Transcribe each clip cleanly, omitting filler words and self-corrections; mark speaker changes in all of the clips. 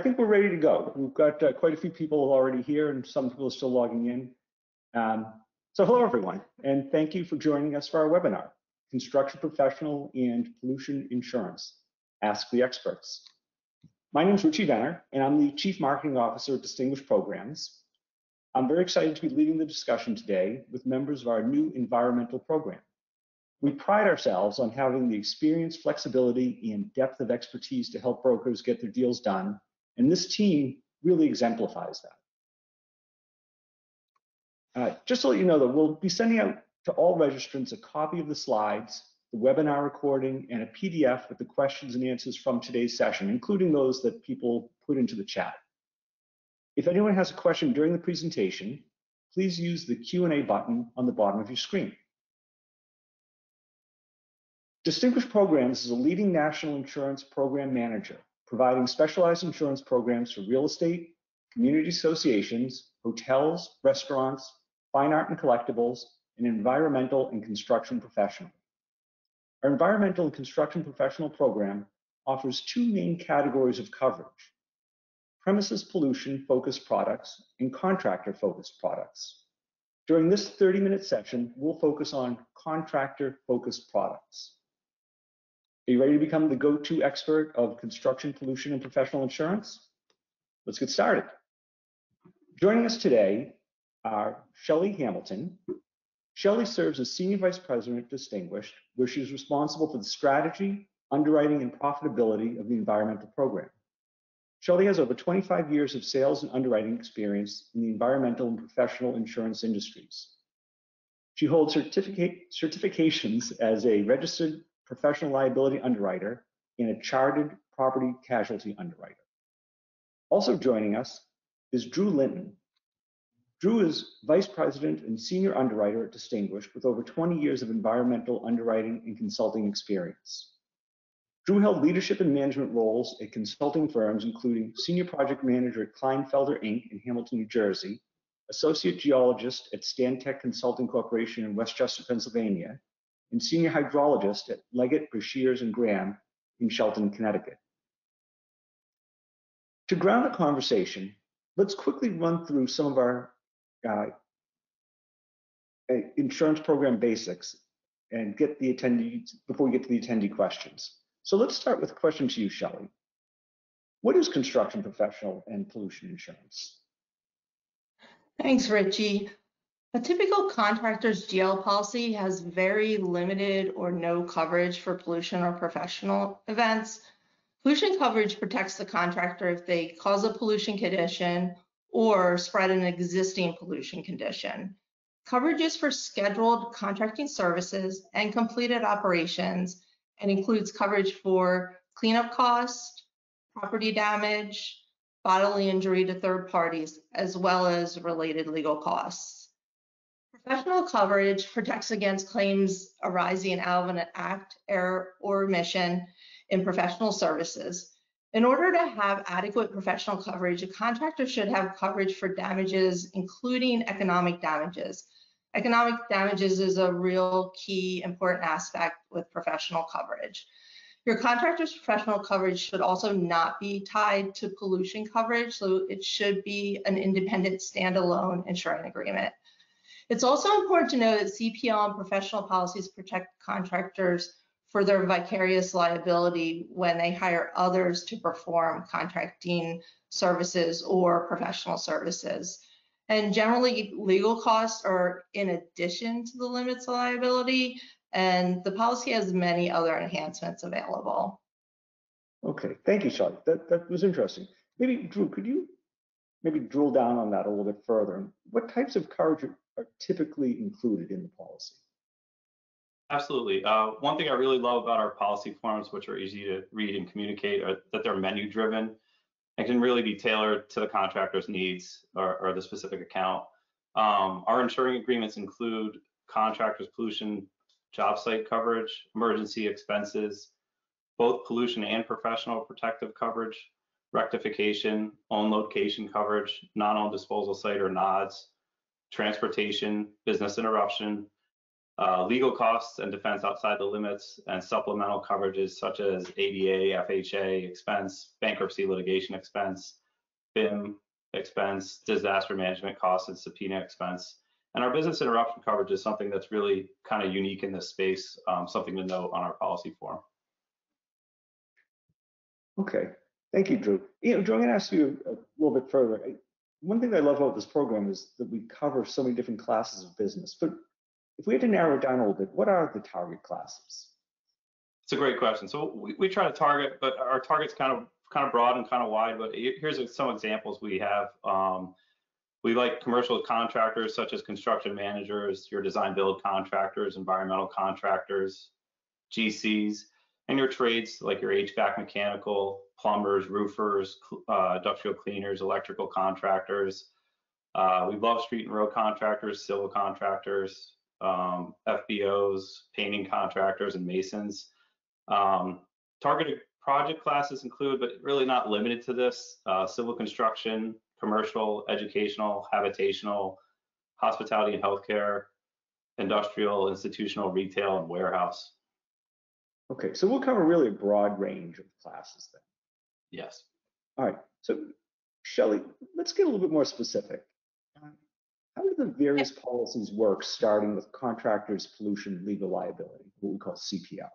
Speaker 1: think we're ready to go. We've got quite a few people already here and some people are still logging in. So hello, everyone, and thank you for joining us for our webinar, Construction Professional and Pollution Insurance, Ask the Experts. My name is Richie Venner, and I'm the Chief Marketing Officer at Distinguished Programs. I'm very excited to be leading the discussion today with members of our new environmental program. We pride ourselves on having the experience, flexibility, and depth of expertise to help brokers get their deals done, and this team really exemplifies that. Just to let you know that we'll be sending out to all registrants a copy of the slides, the webinar recording, and a PDF with the questions and answers from today's session, including those that people put into the chat. If anyone has a question during the presentation, please use the Q&A button on the bottom of your screen. Distinguished Programs is a leading national insurance program manager, providing specialized insurance programs for real estate, community associations, hotels, restaurants, fine art and collectibles, and environmental and construction professional. Our environmental and construction professional program offers two main categories of coverage: premises pollution focused products and contractor focused products. During this 30-minute session, we'll focus on contractor focused products. Are you ready to become the go-to expert of construction, pollution, and professional insurance? Let's get started. Joining us today are Shelley Hamilton. Shelley serves as Senior Vice President Distinguished, where she's responsible for the strategy, underwriting, and profitability of the environmental program. Shelley has over 25 years of sales and underwriting experience in the environmental and professional insurance industries. She holds certifications as a registered professional liability underwriter and a chartered property casualty underwriter. Also joining us is Drew Linton. Drew is Vice President and Senior Underwriter at Distinguished with over 20 years of environmental underwriting and consulting experience. Drew held leadership and management roles at consulting firms, including Senior Project Manager at Kleinfelder Inc. in Hamilton, New Jersey, Associate Geologist at Stantec Consulting Corporation in Westchester, Pennsylvania, and Senior Hydrologist at Leggett, Brashears, and Graham in Shelton, Connecticut. To ground the conversation, let's quickly run through some of our insurance program basics and get the attendees before we get to the attendee questions. So let's start with a question to you, Shelley. What is construction professional and pollution insurance?
Speaker 2: Thanks, Richie. A typical contractor's GL policy has very limited or no coverage for pollution or professional events. Pollution coverage protects the contractor if they cause a pollution condition or spread an existing pollution condition. Coverage is for scheduled contracting services and completed operations and includes coverage for cleanup costs, property damage, bodily injury to third parties, as well as related legal costs. Professional coverage protects against claims arising out of an act, error, or omission in professional services. In order to have adequate professional coverage, a contractor should have coverage for damages, including economic damages. Economic damages is a real key important aspect with professional coverage. Your contractor's professional coverage should also not be tied to pollution coverage, so it should be an independent standalone insuring agreement. It's also important to know that CPL and professional policies protect contractors for their vicarious liability when they hire others to perform contracting services or professional services. And generally, legal costs are in addition to the limits of liability, and the policy has many other enhancements available.
Speaker 1: Okay, thank you, Shelley. That was interesting. Maybe, Drew, could you maybe drill down on that a little bit further? What types of coverage are typically included in the policy?
Speaker 3: Absolutely. One thing I really love about our policy forms, which are easy to read and communicate, are that they're menu driven and can really be tailored to the contractor's needs or the specific account. Our insuring agreements include contractors' pollution job site coverage, emergency expenses, both pollution and professional protective coverage, rectification, own location coverage, non-owned disposal site or NODs, transportation, business interruption, legal costs and defense outside the limits, and supplemental coverages such as ADA, FHA expense, bankruptcy litigation expense, BIM expense, disaster management costs, and subpoena expense. And our business interruption coverage is something that's really kind of unique in this space, something to note on our policy form.
Speaker 1: Okay, thank you, Drew. Drew, I'm going to ask you a little bit further. One thing I love about this program is that we cover so many different classes of business. But if we had to narrow it down a little bit, what are the target classes?
Speaker 3: It's a great question. So we try to target, but our target's kind of broad and kind of wide. But here's some examples we have. We like commercial contractors such as construction managers, your design build contractors, environmental contractors, GCs, and your trades like your HVAC mechanical, plumbers, roofers, industrial cleaners, electrical contractors. We love street and road contractors, civil contractors, FBOs, painting contractors, and masons. Targeted project classes include, but really not limited to this, civil construction, commercial, educational, habitational, hospitality and healthcare, industrial, institutional, retail, and warehouse.
Speaker 1: Okay, so we'll cover really a broad range of classes then.
Speaker 3: Yes.
Speaker 1: All right, so Shelley, let's get a little bit more specific. How do the various policies work, starting with contractors' pollution legal liability, what we call CPL?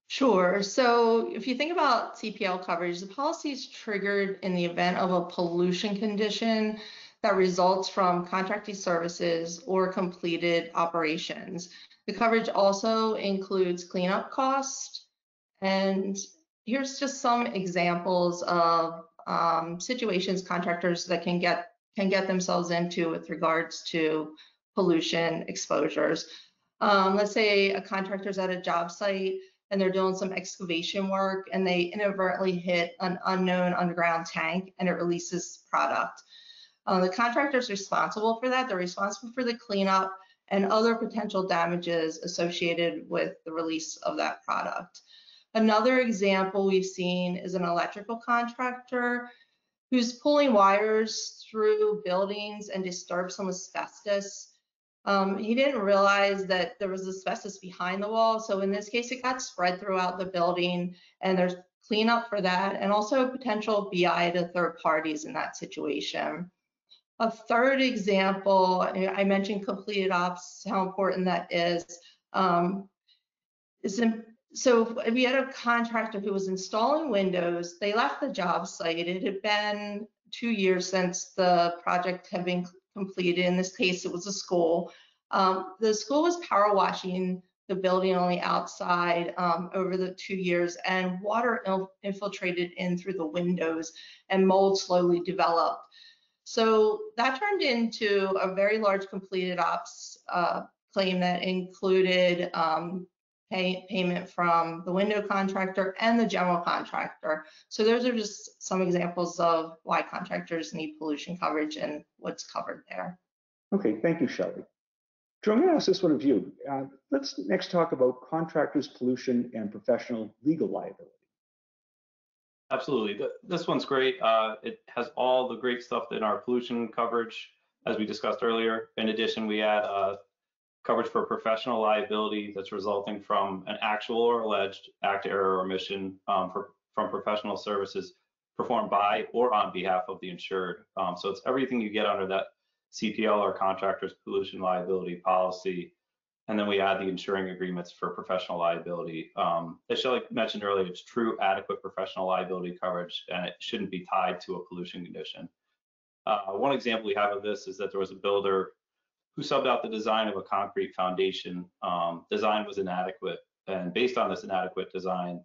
Speaker 2: Sure. So if you think about CPL coverage, the policy is triggered in the event of a pollution condition that results from contracting services or completed operations. The coverage also includes cleanup costs. And here's just some examples of situations contractors that can get themselves into with regards to pollution exposures. Let's say a contractor's at a job site and they're doing some excavation work and they inadvertently hit an unknown underground tank and it releases product. The contractor's responsible for that. They're responsible for the cleanup and other potential damages associated with the release of that product. Another example we've seen is an electrical contractor who's pulling wires through buildings and disturbs some asbestos. He didn't realize that there was asbestos behind the wall. So in this case, it got spread throughout the building and there's cleanup for that and also potential BI to third parties in that situation. A third example, I mentioned completed ops, how important that is. So if we had a contractor who was installing windows, they left the job site. It had been 2 years since the project had been completed. In this case, it was a school. The school was power washing the building on the outside over the 2 years, and water infiltrated in through the windows and mold slowly developed. So that turned into a very large completed ops claim that included payment from the window contractor and the general contractor. So those are just some examples of why contractors need pollution coverage and what's covered there.
Speaker 1: Okay, thank you, Shelley. Drew, I'm going to ask this one of you. Let's next talk about contractors' pollution and professional legal liability.
Speaker 3: Absolutely. This one's great. It has all the great stuff in our pollution coverage, as we discussed earlier. In addition, we add coverage for professional liability that's resulting from an actual or alleged act, error, or omission from professional services performed by or on behalf of the insured. So it's everything you get under that CPL or contractors pollution liability policy. And then we add the insuring agreements for professional liability. As Shelley mentioned earlier, it's true adequate professional liability coverage, and it shouldn't be tied to a pollution condition. One example we have of this is that there was a builder who subbed out the design of a concrete foundation. Design was inadequate, and based on this inadequate design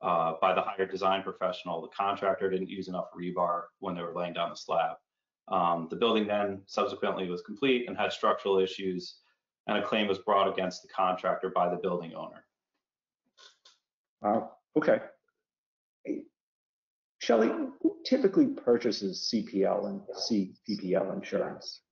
Speaker 3: by the hired design professional, the contractor didn't use enough rebar when they were laying down the slab. The building then subsequently was complete and had structural issues, and a claim was brought against the contractor by the building owner.
Speaker 1: Wow, okay. Shelley, who typically purchases CPL and CPPL insurance?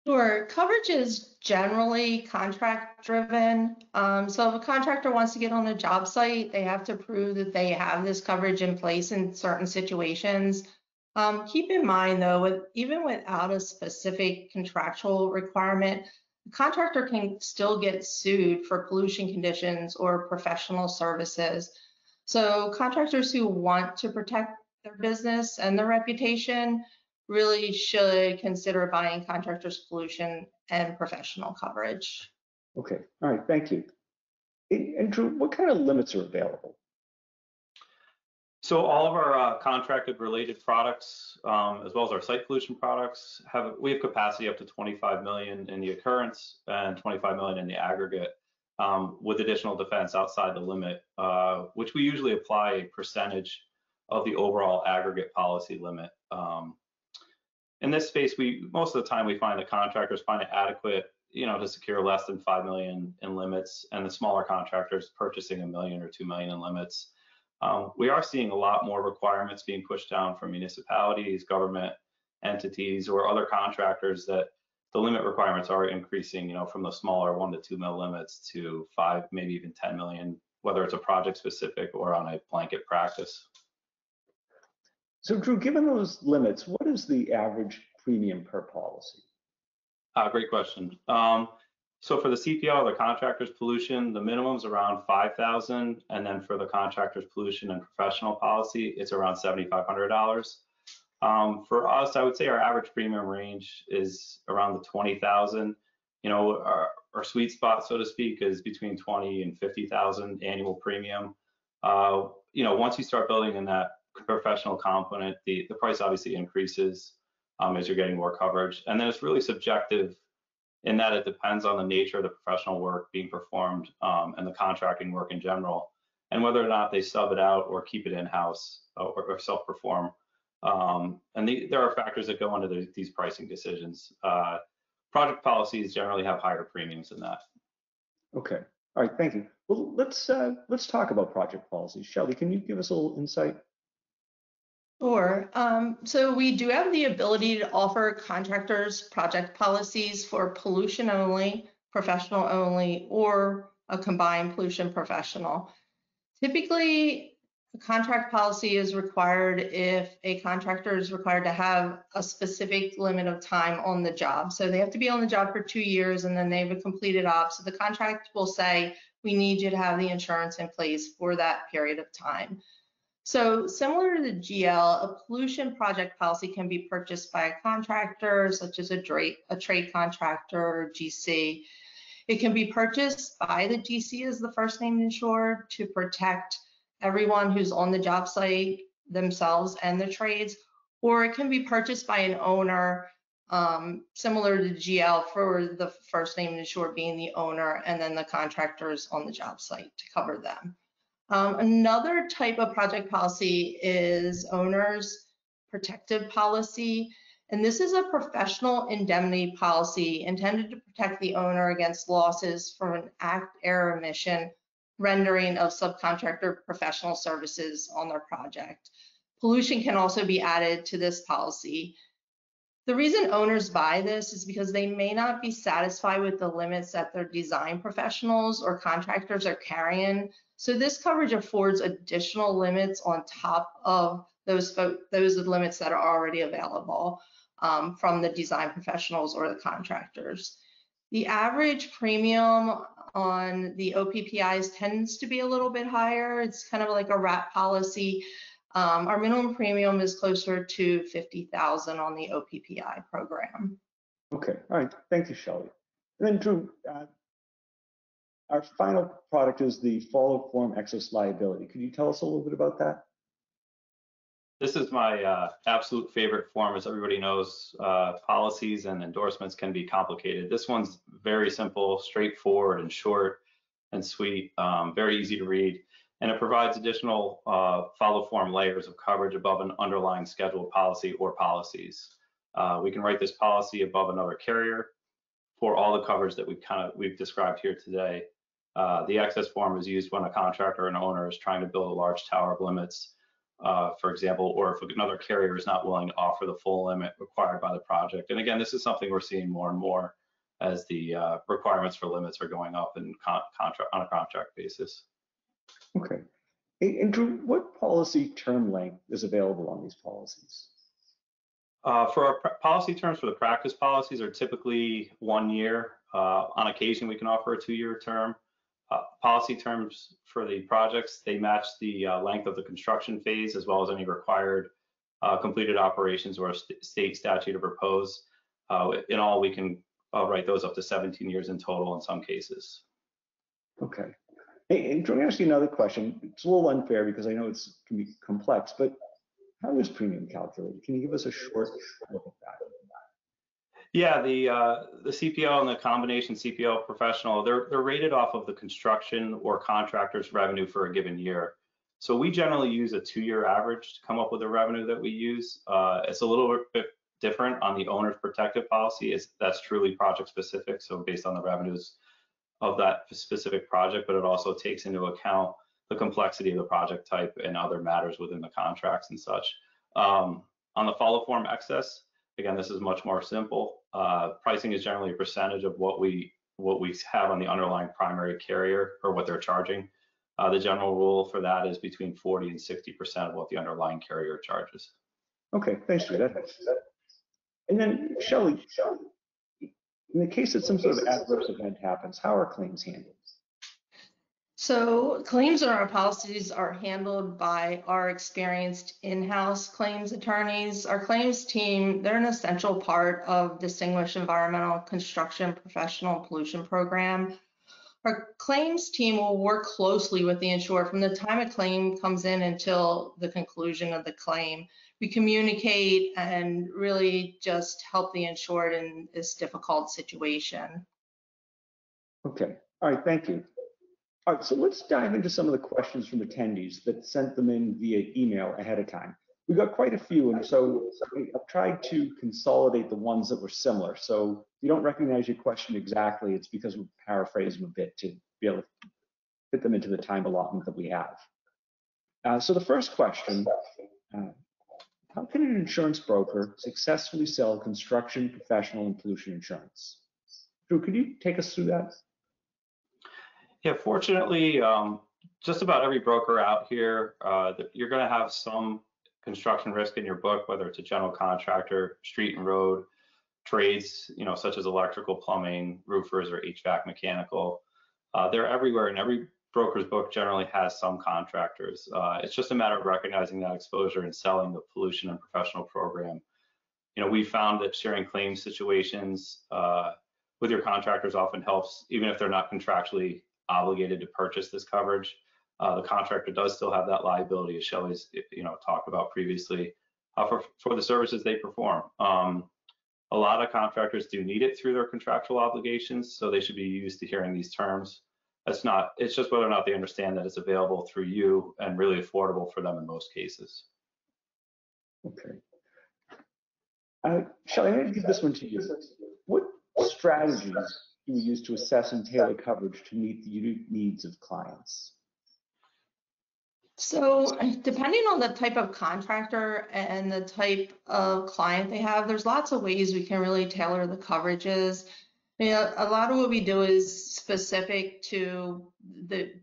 Speaker 2: Sure, coverage is generally contract driven. So if a contractor wants to get on a job site, they have to prove that they have this coverage in place in certain situations. Keep in mind though, even without a specific contractual requirement, the contractor can still get sued for pollution conditions or professional services. So contractors who want to protect their business and their reputation really should consider buying contractors' pollution and professional coverage.
Speaker 1: Okay, all right, thank you. And Drew, what kind of limits are available?
Speaker 3: So all of our contracted related products, as well as our site pollution products, we have capacity up to 25 million in the occurrence and 25 million in the aggregate, with additional defense outside the limit, which we usually apply a percentage of the overall aggregate policy limit. In this space, most of the time we find that contractors find it adequate, to secure less than 5 million in limits, and the smaller contractors purchasing 1 million or 2 million in limits. We are seeing a lot more requirements being pushed down from municipalities, government entities, or other contractors that the limit requirements are increasing, from the smaller 1 to 2 mil limits to 5, maybe even 10 million, whether it's a project specific or on a blanket practice.
Speaker 1: So Drew, given those limits, what is the average premium per policy?
Speaker 3: Great question. So for the CPL, the contractor's pollution, the minimum's around 5,000, and then for the contractor's pollution and professional policy, it's around $7,500. For us, I would say our average premium range is around the 20,000. Our sweet spot, so to speak, is between 20 and 50,000 annual premium. Once you start building in that professional component, the price obviously increases as you're getting more coverage, and then it's really subjective in that it depends on the nature of the professional work being performed and the contracting work in general, and whether or not they sub it out or keep it in-house or self-perform. There are factors that go into these pricing decisions. Project policies generally have higher premiums than that.
Speaker 1: Okay, all right, thank you. Well, let's talk about project policies. Shelly, can you give us a little insight?
Speaker 2: Sure. So we do have the ability to offer contractors project policies for pollution only, professional only, or a combined pollution professional. Typically, a contract policy is required if a contractor is required to have a specific limit of time on the job. So they have to be on the job for 2 years and then they have a completed op. So the contract will say, we need you to have the insurance in place for that period of time. So similar to the GL, a pollution project policy can be purchased by a contractor, such as a trade contractor or GC. It can be purchased by the GC as the first named insured to protect everyone who's on the job site, themselves and the trades, or it can be purchased by an owner, similar to GL, for the first named insured being the owner and then the contractors on the job site to cover them. Another type of project policy is owner's protective policy. And this is a professional indemnity policy intended to protect the owner against losses from an act, error, omission, rendering of subcontractor professional services on their project. Pollution can also be added to this policy. The reason owners buy this is because they may not be satisfied with the limits that their design professionals or contractors are carrying. So this coverage affords additional limits on top of those limits that are already available from the design professionals or the contractors. The average premium on the OPPIs tends to be a little bit higher. It's kind of like a wrap policy. Our minimum premium is closer to 50,000 on the OPPI program.
Speaker 1: Okay, all right, thank you, Shelly. And then Drew, our final product is the follow form excess liability. Could you tell us a little bit about that?
Speaker 3: This is my absolute favorite form. As everybody knows, policies and endorsements can be complicated. This one's very simple, straightforward, and short and sweet, very easy to read. And it provides additional follow form layers of coverage above an underlying scheduled policy or policies. We can write this policy above another carrier for all the coverage that we've described here today. The excess form is used when a contractor or an owner is trying to build a large tower of limits, for example, or if another carrier is not willing to offer the full limit required by the project. And again, this is something we're seeing more and more as the requirements for limits are going up on a contract basis.
Speaker 1: Okay. And Drew, what policy term length is available on these policies?
Speaker 3: For our policy terms for the practice policies are typically 1 year. On occasion, we can offer a 2-year term. Policy terms for the projects, they match the length of the construction phase as well as any required completed operations or state statute of repose. In all, we can write those up to 17 years in total in some cases.
Speaker 1: Okay. Hey, and let me ask you another question. It's a little unfair because I know it can be complex, but how is premium calculated? Can you give us a short look at that?
Speaker 3: Yeah, the CPO and the combination CPO professional, they're rated off of the construction or contractor's revenue for a given year. So we generally use a 2-year average to come up with the revenue that we use. It's a little bit different on the owner's protective policy. That's truly project specific, so based on the revenues of that specific project, but it also takes into account the complexity of the project type and other matters within the contracts and such. On the follow form excess, again, this is much more simple. Pricing is generally a percentage of what we have on the underlying primary carrier or what they're charging. The general rule for that is between 40 and 60% of what the underlying carrier charges.
Speaker 1: Okay, thanks, Drew. That helps. And then, Shelley, in the case that some sort of adverse event happens, how are claims handled?
Speaker 2: So claims in our policies are handled by our experienced in-house claims attorneys. Our claims team, they're an essential part of Distinguished Environmental Construction Professional Pollution Program. Our claims team will work closely with the insured from the time a claim comes in until the conclusion of the claim. We communicate and really just help the insured in this difficult situation.
Speaker 1: Okay, all right, thank you. All right, so let's dive into some of the questions from attendees that sent them in via email ahead of time. We got quite a few, and so I've tried to consolidate the ones that were similar. So if you don't recognize your question exactly, it's because we paraphrase them a bit to be able to fit them into the time allotment that we have. So the first question, how can an insurance broker successfully sell construction, professional, and pollution insurance? Drew, could you take us through that?
Speaker 3: Yeah, fortunately, just about every broker out here, you're going to have some construction risk in your book, whether it's a general contractor, street and road, trades, such as electrical, plumbing, roofers, or HVAC mechanical. They're everywhere, and every broker's book generally has some contractors. It's just a matter of recognizing that exposure and selling the pollution and professional program. We found that sharing claims situations with your contractors often helps, even if they're not contractually obligated to purchase this coverage. The contractor does still have that liability, as Shelley's talked about previously, for the services they perform. A lot of contractors do need it through their contractual obligations, so they should be used to hearing these terms. It's just whether or not they understand that it's available through you and really affordable for them in most cases.
Speaker 1: Okay. Shelley, I'm going to give this one to you. What strategies do we use to assess and tailor coverage to meet the unique needs of clients?
Speaker 2: So depending on the type of contractor and the type of client they have, there's lots of ways we can really tailor the coverages. A lot of what we do is specific to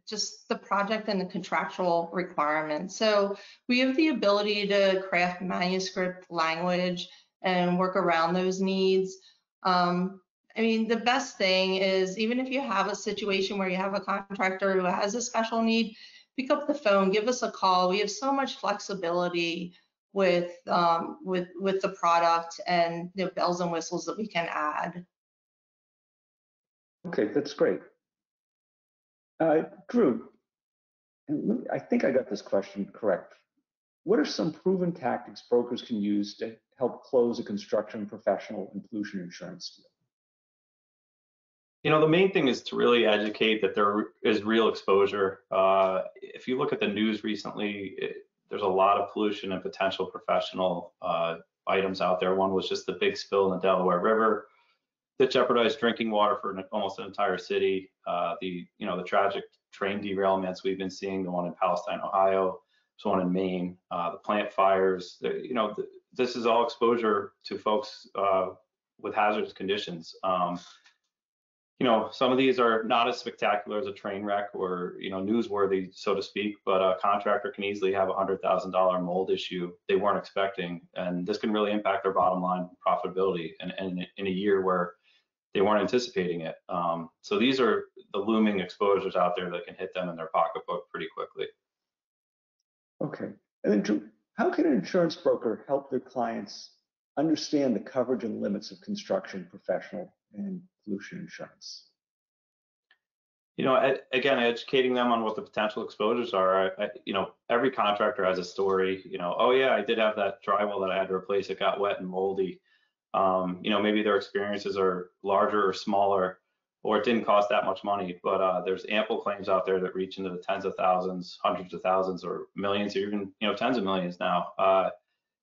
Speaker 2: just the project and the contractual requirements. So we have the ability to craft manuscript language and work around those needs. The best thing is, even if you have a situation where you have a contractor who has a special need, pick up the phone, give us a call. We have so much flexibility with the product and the bells and whistles that we can add.
Speaker 1: Okay, that's great. Drew, I think I got this question correct. What are some proven tactics brokers can use to help close a construction, professional, and pollution insurance deal?
Speaker 3: The main thing is to really educate that there is real exposure. If you look at the news recently, there's a lot of pollution and potential professional items out there. One was just the big spill in the Delaware River that jeopardized drinking water for almost an entire city. The tragic train derailments we've been seeing, the one in Palestine, Ohio, the one in Maine, the plant fires. This is all exposure to folks with hazardous conditions. Some of these are not as spectacular as a train wreck or, newsworthy, so to speak, but a contractor can easily have a $100,000 mold issue they weren't expecting. And this can really impact their bottom line profitability. And in a year where they weren't anticipating it. So these are the looming exposures out there that can hit them in their pocketbook pretty quickly.
Speaker 1: Okay. And then Drew, how can an insurance broker help their clients understand the coverage and limits of construction, professional, and pollution insurance?
Speaker 3: Again, educating them on what the potential exposures are. Every contractor has a story. Oh yeah, I did have that drywall that I had to replace. It got wet and moldy. Maybe their experiences are larger or smaller, or it didn't cost that much money. But there's ample claims out there that reach into the tens of thousands, hundreds of thousands, or millions, or even tens of millions now.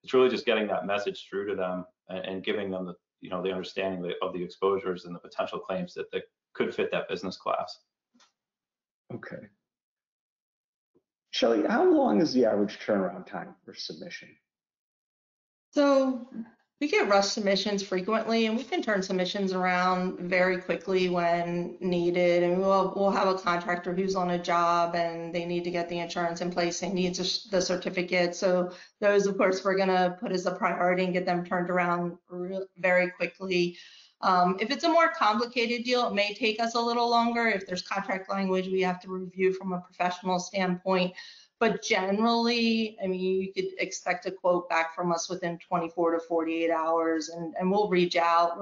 Speaker 3: It's really just getting that message through to them and giving them the understanding of the exposures and the potential claims that could fit that business class.
Speaker 1: Okay. Shelley, how long is the average turnaround time for submission?
Speaker 2: So we get rush submissions frequently, and we can turn submissions around very quickly when needed. And we'll have a contractor who's on a job and they need to get the insurance in place. They need the certificate. So those, of course, we're going to put as a priority and get them turned around very quickly. If it's a more complicated deal, it may take us a little longer. If there's contract language we have to review from a professional standpoint. But generally, I mean, you could expect a quote back from us within 24 to 48 hours, and we'll reach out.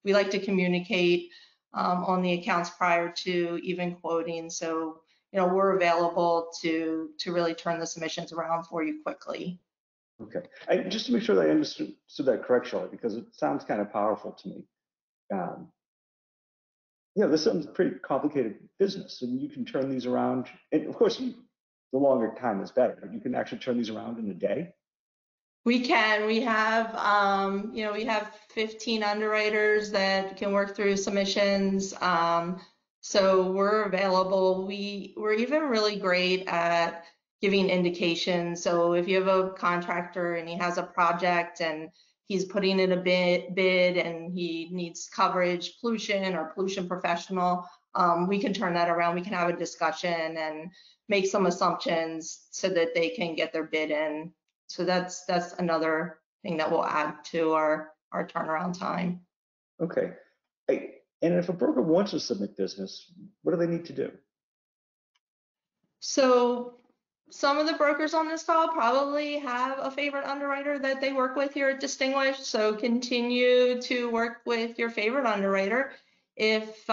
Speaker 2: We like to communicate on the accounts prior to even quoting. So, we're available to really turn the submissions around for you quickly.
Speaker 1: Okay. Just to make sure that I understood that correct, Shelley, because it sounds kind of powerful to me. This is a pretty complicated business, and you can turn these around. And of course, the longer time is better, but you can actually turn these around in a day.
Speaker 2: We can. We have, we have 15 underwriters that can work through submissions. So we're available. We're even really great at giving indications. So if you have a contractor and he has a project and he's putting in a bid and he needs coverage, pollution or pollution professional, we can turn that around. We can have a discussion and make some assumptions so that they can get their bid in. So that's another thing that will add to our turnaround time.
Speaker 1: Okay. And if a broker wants to submit business, what do they need to do?
Speaker 2: So some of the brokers on this call probably have a favorite underwriter that they work with here at Distinguished. So continue to work with your favorite underwriter. If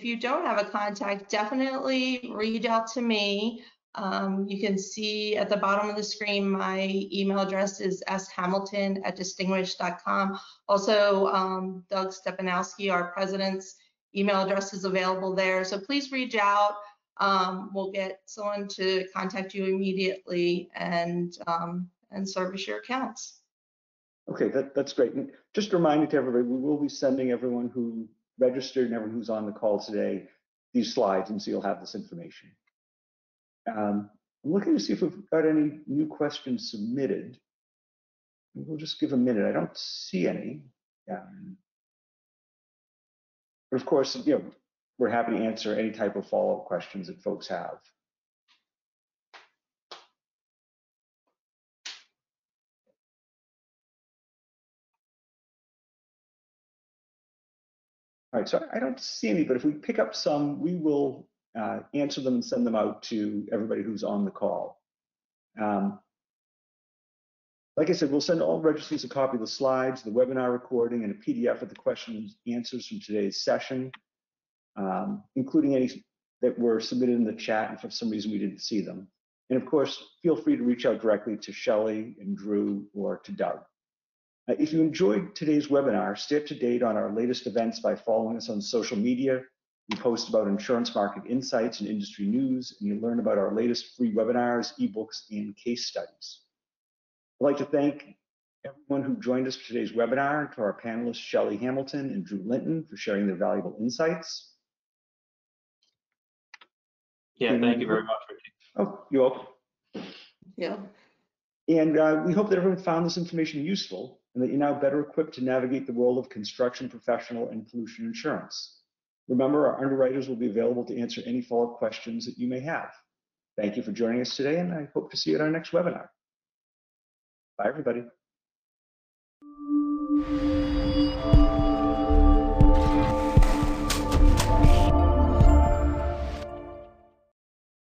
Speaker 2: you don't have a contact, definitely reach out to me. You can see at the bottom of the screen, my email address is shamilton@distinguished.com. Also, Doug Stepanowski, our president's email address is available there. So please reach out. We'll get someone to contact you immediately and service your accounts.
Speaker 1: Okay, that's great. And just a reminder to everybody, we will be sending everyone who registered and everyone who's on the call today these slides, and so you'll have this information. I'm looking to see if we've got any new questions submitted. We'll just give a minute. I don't see any. But of course, we're happy to answer any type of follow-up questions that folks have. All right, so I don't see any, but if we pick up some, we will answer them and send them out to everybody who's on the call. Like I said, we'll send all registrants a copy of the slides, the webinar recording, and a PDF of the questions and answers from today's session, including any that were submitted in the chat and for some reason we didn't see them. And of course, feel free to reach out directly to Shelley and Drew or to Doug. If you enjoyed today's webinar, stay up to date on our latest events by following us on social media. We post about insurance market insights and industry news, and you learn about our latest free webinars, ebooks, and case studies. I'd like to thank everyone who joined us for today's webinar, and to our panelists, Shelley Hamilton and Drew Linton, for sharing their valuable insights.
Speaker 3: Yeah, thank you very much, Richie.
Speaker 1: Oh, you're welcome.
Speaker 2: Yeah.
Speaker 1: And we hope that everyone found this information useful and that you're now better equipped to navigate the world of construction, professional, and pollution insurance. Remember, our underwriters will be available to answer any follow-up questions that you may have. Thank you for joining us today, and I hope to see you at our next webinar. Bye, everybody.